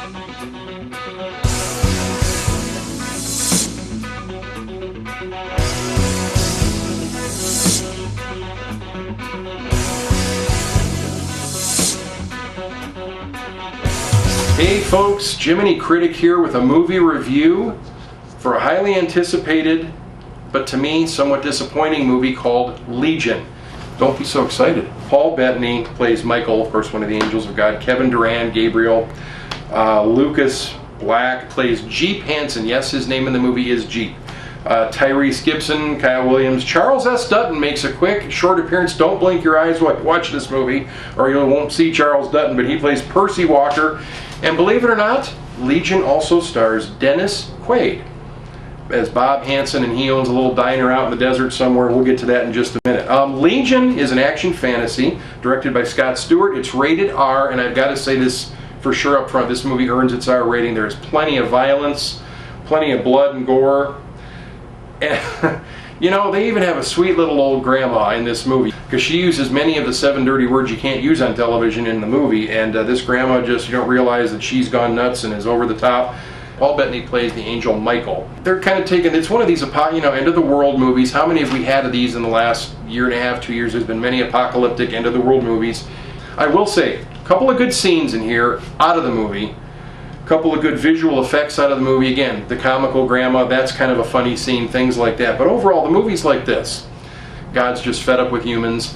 Hey folks, Jiminy Critic here with a movie review for a highly anticipated, but to me somewhat disappointing movie called Legion. Don't be so excited. Paul Bettany plays Michael, of course one of the angels of God. Kevin Durant, Gabriel. Lucas Black plays Jeep Hansen. Yes, his name in the movie is Jeep. Tyrese Gibson, Kyle Williams. Charles S. Dutton makes a quick, short appearance. Don't blink your eyes while you watch this movie, or you won't see Charles Dutton, but he plays Percy Walker. And believe it or not, Legion also stars Dennis Quaid as Bob Hansen, and he owns a little diner out in the desert somewhere. We'll get to that in just a minute. Legion is an action fantasy directed by Scott Stewart. It's rated R, and I've got to say this for sure up front. This movie earns its R rating. There's plenty of violence, plenty of blood and gore. And, you know, they even have a sweet little old grandma in this movie because she uses many of the 7 dirty words you can't use on television in the movie, and this grandma just, you don't realize that she's gone nuts and is over the top. Paul Bettany plays the angel Michael. They're kind of taking, it's one of these, end of the world movies. How many have we had of these in the last year and a half, 2 years? There's been many apocalyptic end of the world movies. I will say, a couple of good scenes in here out of the movie. A couple of good visual effects out of the movie. Again, the comical grandma, that's kind of a funny scene, things like that. But overall, the movie's like this. God's just fed up with humans,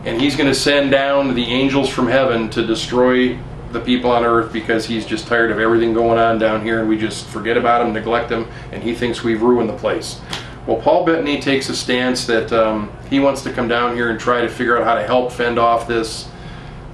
and he's going to send down the angels from heaven to destroy the people on earth because he's just tired of everything going on down here, and we just forget about him, neglect him, and he thinks we've ruined the place. Well, Paul Bettany takes a stance that he wants to come down here and try to figure out how to help fend off this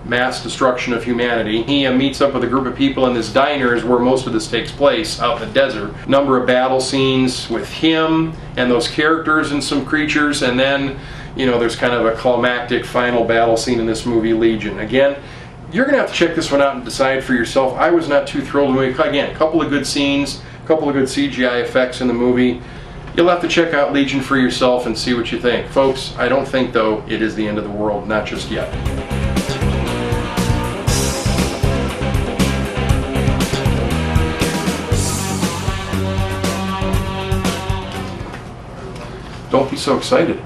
mass destruction of humanity. He meets up with a group of people in this diner is where most of this takes place, out in the desert. Number of battle scenes with him and those characters and some creatures, and then, you know, there's kind of a climactic final battle scene in this movie, Legion. Again, you're going to have to check this one out and decide for yourself. I was not too thrilled with it. Again, a couple of good scenes, a couple of good CGI effects in the movie. You'll have to check out Legion for yourself and see what you think. Folks, I don't think, though, it is the end of the world. Not just yet. Don't be so excited.